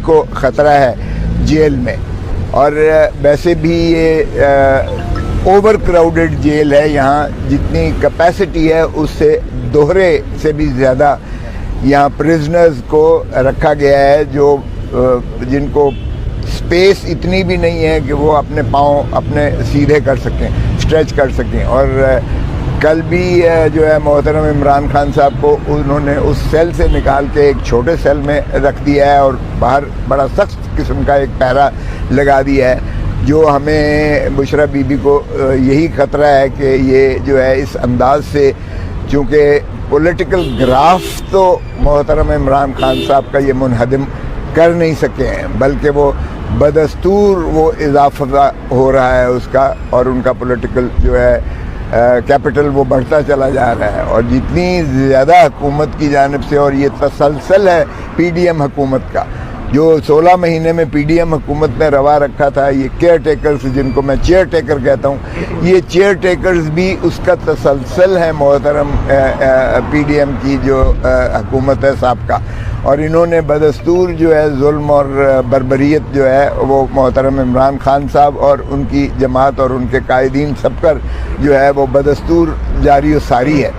کو خطرہ ہے جیل میں، اور ویسے بھی یہ اوور کراؤڈڈ جیل ہے، یہاں جتنی کیپیسٹی ہے اس سے دوہرے سے بھی زیادہ یہاں پرزنرز کو رکھا گیا ہے، جو جن کو سپیس اتنی بھی نہیں ہے کہ وہ اپنے پاؤں اپنے سیدھے کر سکیں، اسٹریچ کر سکیں۔ اور کل بھی جو ہے محترم عمران خان صاحب کو انہوں نے اس سیل سے نکال کے ایک چھوٹے سیل میں رکھ دیا ہے اور باہر بڑا سخت قسم کا ایک پہرا لگا دیا ہے، جو ہمیں بشرا بی بی کو یہی خطرہ ہے کہ یہ جو ہے اس انداز سے، چونکہ پولیٹیکل گراف تو محترم عمران خان صاحب کا یہ منہدم کر نہیں سکے ہیں، بلکہ وہ بدستور وہ اضافہ ہو رہا ہے اس کا، اور ان کا پولیٹیکل جو ہے کیپٹل وہ بڑھتا چلا جا رہا ہے۔ اور جتنی زیادہ حکومت کی جانب سے، اور یہ تسلسل ہے پی ڈی ایم حکومت کا، جو 16 مہینے میں پی ڈی ایم حکومت نے روا رکھا تھا، یہ کیئر ٹیکرز جن کو میں چیئر ٹیکر کہتا ہوں، یہ چیئر ٹیکرز بھی اس کا تسلسل ہے محترم پی ڈی ایم کی جو حکومت ہے سابقہ، اور انہوں نے بدستور جو ہے ظلم اور بربریت جو ہے وہ محترم عمران خان صاحب اور ان کی جماعت اور ان کے قائدین سب پر جو ہے وہ بدستور جاری و ساری ہے۔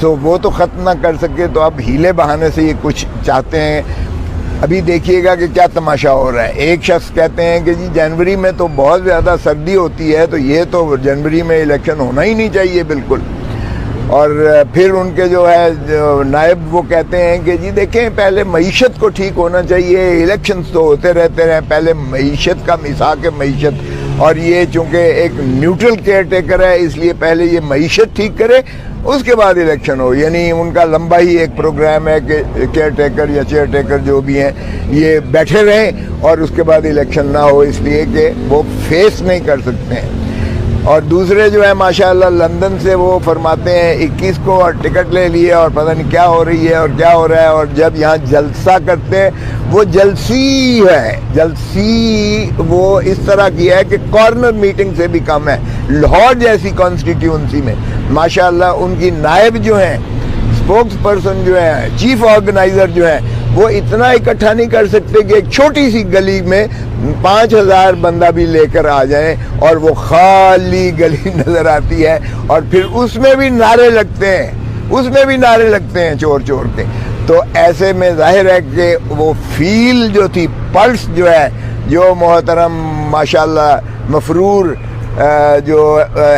سو وہ تو ختم نہ کر سکے تو اب ہیلے بہانے سے یہ کچھ چاہتے ہیں۔ ابھی دیکھیے گا کہ کیا تماشا ہو رہا ہے۔ ایک شخص کہتے ہیں کہ جی جنوری میں تو بہت زیادہ سردی ہوتی ہے، تو یہ تو جنوری میں الیکشن ہونا ہی نہیں چاہیے بالکل۔ اور پھر ان کے جو ہے نائب وہ کہتے ہیں کہ جی دیکھیں پہلے معیشت کو ٹھیک ہونا چاہیے، الیکشنز تو ہوتے رہتے رہیں، پہلے معیشت کا مساق معیشت، اور یہ چونکہ ایک نیوٹرل کیئر ٹیکر ہے اس لیے پہلے یہ معیشت ٹھیک کرے اس کے بعد الیکشن ہو۔ یعنی ان کا لمبا ہی ایک پروگرام ہے کہ کیئر ٹیکر یا چیئر ٹیکر جو بھی ہیں یہ بیٹھے رہیں اور اس کے بعد الیکشن نہ ہو، اس لیے کہ وہ فیس نہیں کر سکتے ہیں۔ اور دوسرے جو ہے ماشاءاللہ لندن سے وہ فرماتے ہیں 21 کو اور ٹکٹ لے لیے اور پتہ نہیں کیا ہو رہی ہے اور کیا ہو رہا ہے، اور جب یہاں جلسہ کرتے ہیں وہ جلسی ہے، جلسی وہ اس طرح کی ہے کہ کارنر میٹنگ سے بھی کم ہے۔ لاہور جیسی کانسٹیٹیونسی میں ماشاءاللہ ان کی نائب جو ہیں، اسپوکس پرسن جو ہیں، چیف آرگنائزر جو ہیں، وہ اتنا اکٹھا نہیں کر سکتے کہ ایک چھوٹی سی گلی میں 5000 بندہ بھی لے کر آ جائیں، اور وہ خالی گلی نظر آتی ہے، اور پھر اس میں بھی نعرے لگتے ہیں، اس میں بھی نعرے لگتے ہیں چور چور کے۔ تو ایسے میں ظاہر ہے کہ وہ فیل جو تھی، پلس جو ہے، جو محترم ماشاءاللہ مفرور جو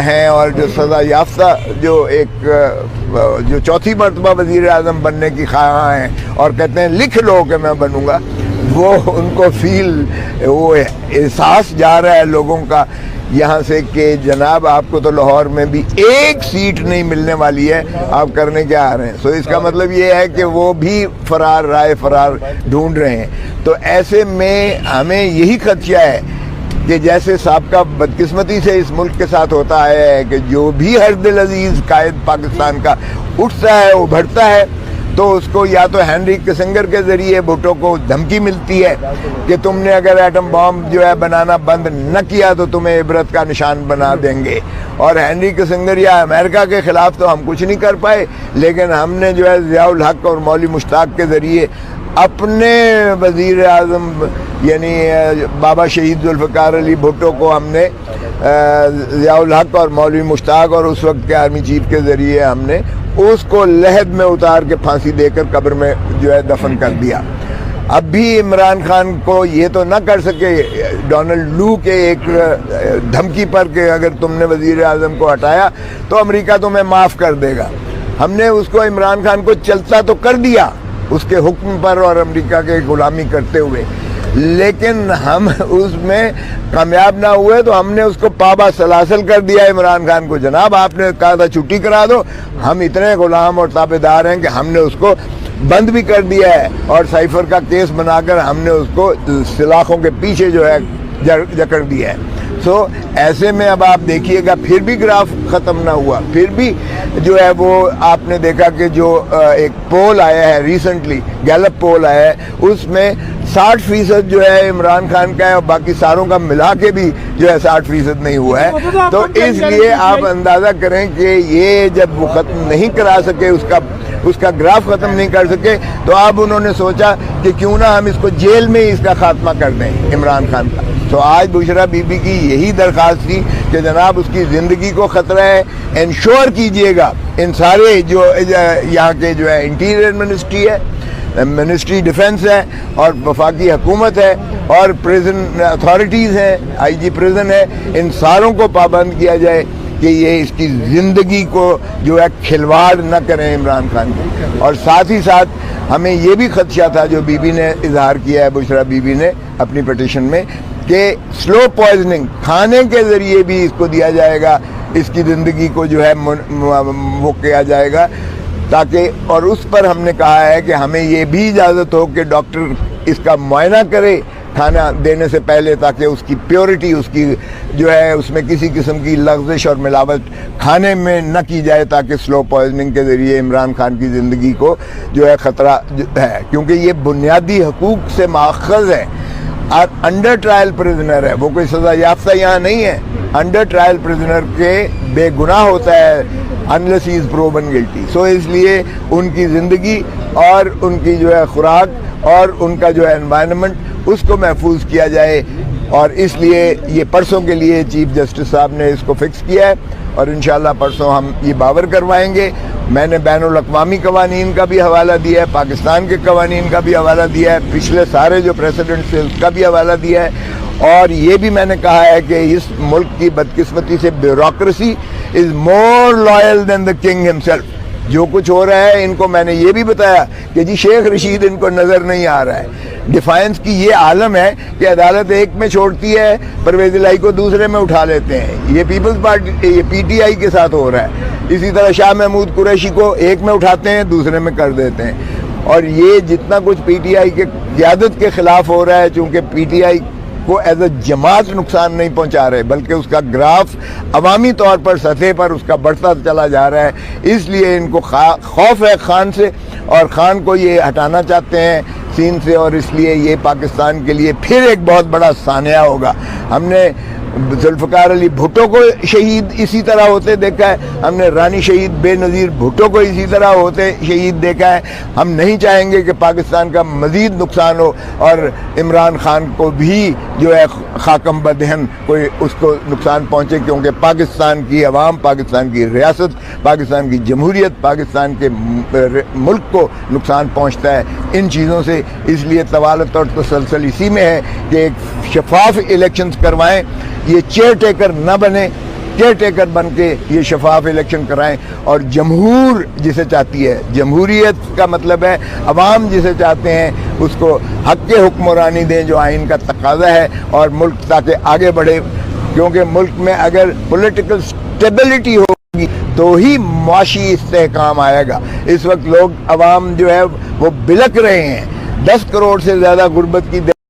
ہیں اور جو سزا یافتہ جو ایک جو چوتھی مرتبہ وزیر اعظم بننے کی خواہاں ہیں اور کہتے ہیں لکھ لو کہ میں بنوں گا، وہ ان کو فیل، وہ احساس جا رہا ہے لوگوں کا یہاں سے کہ جناب آپ کو تو لاہور میں بھی ایک سیٹ نہیں ملنے والی ہے، آپ کرنے کیا آ رہے ہیں۔ سو اس کا مطلب یہ ہے کہ وہ بھی فرار رائے فرار ڈھونڈ رہے ہیں۔ تو ایسے میں ہمیں یہی خدشہ ہے کہ جیسے سابقہ بدقسمتی سے اس ملک کے ساتھ ہوتا ہے کہ جو بھی ہر دل عزیز قائد پاکستان کا اٹھتا ہے ابھرتا ہے تو اس کو یا تو ہینری کسنگر کے ذریعے بھٹو کو دھمکی ملتی ہے کہ تم نے اگر ایٹم بام جو ہے بنانا بند نہ کیا تو تمہیں عبرت کا نشان بنا دیں گے، اور ہینری کسنگر یا امریکہ کے خلاف تو ہم کچھ نہیں کر پائے، لیکن ہم نے جو ہے ضیاء الحق اور مولوی مشتاق کے ذریعے اپنے وزیر اعظم یعنی بابا شہید ذوالفقار علی بھٹو کو ہم نے ضیاء الحق اور مولوی مشتاق اور اس وقت کے آرمی چیف کے ذریعے ہم نے اس کو لحد میں اتار کے پھانسی دے کر قبر میں جو ہے دفن کر دیا۔ اب بھی عمران خان کو یہ تو نہ کر سکے ڈونلڈ لو کے ایک دھمکی پر کہ اگر تم نے وزیر اعظم کو ہٹایا تو امریکہ تمہیں معاف کر دے گا۔ ہم نے اس کو عمران خان کو چلتا تو کر دیا اس کے حکم پر اور امریکہ کے غلامی کرتے ہوئے، لیکن ہم اس میں کامیاب نہ ہوئے تو ہم نے اس کو پابا سلاسل کر دیا عمران خان کو۔ جناب آپ نے کہا تھا چھٹی کرا دو، ہم اتنے غلام اور تابع دار ہیں کہ ہم نے اس کو بند بھی کر دیا ہے، اور سائفر کا کیس بنا کر ہم نے اس کو سلاخوں کے پیچھے جو ہے جکڑ دیا ہے۔ سو ایسے میں اب آپ دیکھیے گا پھر بھی گراف ختم نہ ہوا، پھر بھی جو ہے وہ آپ نے دیکھا کہ جو ایک پول آیا ہے ریسنٹلی، گیلپ پول آیا ہے، اس میں 60% جو ہے عمران خان کا ہے اور باقی ساروں کا ملا کے بھی جو ہے 60% نہیں ہوا ہے۔ تو اس لیے آپ اندازہ کریں کہ یہ جب وہ ختم نہیں کرا سکے اس کا اس کا گراف ختم نہیں کر سکے، تو اب انہوں نے سوچا کہ کیوں نہ ہم اس کو جیل میں ہی اس کا خاتمہ کر دیں عمران خان کا۔ تو آج بشریٰ بی بی کی یہی درخواست تھی کہ جناب اس کی زندگی کو خطرہ ہے، انشور کیجئے گا ان سارے جو یہاں کے جو ہے انٹیریئر منسٹری ہے، منسٹری ڈیفنس ہے اور وفاقی حکومت ہے اور پریزن اتھارٹیز ہیں، آئی جی پریزن ہے، ان ساروں کو پابند کیا جائے کہ یہ اس کی زندگی کو جو ہے کھلواڑ نہ کریں عمران خان کی۔ اور ساتھ ہی ساتھ ہمیں یہ بھی خدشہ تھا جو بی بی نے اظہار کیا ہے، بشریٰ بی بی نے اپنی پٹیشن میں، کہ سلو پوائزننگ کھانے کے ذریعے بھی اس کو دیا جائے گا، اس کی زندگی کو جو ہے وہ کیا جائے گا، تاکہ، اور اس پر ہم نے کہا ہے کہ ہمیں یہ بھی اجازت ہو کہ ڈاکٹر اس کا معائنہ کرے کھانا دینے سے پہلے، تاکہ اس کی پیورٹی، اس کی جو ہے اس میں کسی قسم کی لغزش اور ملاوٹ کھانے میں نہ کی جائے، تاکہ سلو پوائزننگ کے ذریعے عمران خان کی زندگی کو جو ہے خطرہ ہے، کیونکہ یہ بنیادی حقوق سے ماخذ ہے۔ انڈر ٹرائل پریزنر ہے، وہ کوئی سزا یافتہ یہاں نہیں ہے، انڈر ٹرائل پریزنر کے بے گناہ ہوتا ہے unless he is proven guilty۔ سو اس لیے ان کی زندگی اور ان کی جو ہے خوراک اور ان کا جو ہے انوائرنمنٹ، اس کو محفوظ کیا جائے، اور اس لیے یہ پرسوں کے لیے چیف جسٹس صاحب نے اس کو فکس کیا ہے، اور انشاءاللہ پرسوں ہم یہ باور کروائیں گے۔ میں نے بین الاقوامی قوانین کا بھی حوالہ دیا ہے، پاکستان کے قوانین کا بھی حوالہ دیا ہے، پچھلے سارے جو پریسیڈنٹ تھے اس کا بھی حوالہ دیا ہے، اور یہ بھی میں نے کہا ہے کہ اس ملک کی بدقسمتی سے bureaucracy is more loyal than the king himself. جو کچھ ہو رہا ہے ان کو میں نے یہ بھی بتایا کہ جی شیخ رشید ان کو نظر نہیں آ رہا ہے۔ ڈیفائنس کی یہ عالم ہے کہ عدالت ایک میں چھوڑتی ہے، پرویز الہی کو دوسرے میں اٹھا لیتے ہیں۔ یہ پیپلز پارٹی، یہ پی ٹی آئی کے ساتھ ہو رہا ہے۔ اسی طرح شاہ محمود قریشی کو ایک میں اٹھاتے ہیں، دوسرے میں کر دیتے ہیں۔ اور یہ جتنا کچھ پی ٹی آئی کے قیادت کے خلاف ہو رہا ہے، چونکہ پی ٹی آئی کو ایز اے جماعت نقصان نہیں پہنچا رہے، بلکہ اس کا گراف عوامی طور پر سطح پر اس کا بڑھتا چلا جا رہا ہے، اس لیے ان کو خوف ہے خان سے، اور خان کو یہ ہٹانا چاہتے ہیں سین سے، اور اس لیے یہ پاکستان کے لیے پھر ایک بہت بڑا سانحہ ہوگا۔ ہم نے ذوالفقار علی بھٹو کو شہید اسی طرح ہوتے دیکھا ہے، ہم نے رانی شہید بے نظیر بھٹو کو اسی طرح ہوتے شہید دیکھا ہے۔ ہم نہیں چاہیں گے کہ پاکستان کا مزید نقصان ہو اور عمران خان کو بھی جو ہے خاکم بدہن کوئی اس کو نقصان پہنچے، کیونکہ پاکستان کی عوام، پاکستان کی ریاست، پاکستان کی جمہوریت، پاکستان کے ملک کو نقصان پہنچتا ہے ان چیزوں سے۔ اس لیے طوالت اور تسلسل اسی میں ہے کہ ایک شفاف الیکشنز کروائیں، یہ چیئر ٹیکر نہ بنے، چیئر ٹیکر بن کے یہ شفاف الیکشن کرائیں، اور جمہور جسے چاہتی ہے، جمہوریت کا مطلب ہے عوام جسے چاہتے ہیں اس کو حق کے حکمرانی دیں جو آئین کا تقاضا ہے، اور ملک تاکہ آگے بڑھے، کیونکہ ملک میں اگر پولیٹیکل سٹیبلٹی ہوگی تو ہی معاشی استحکام آئے گا۔ اس وقت لوگ عوام جو ہے وہ بلک رہے ہیں، 10 کروڑ سے زیادہ غربت کی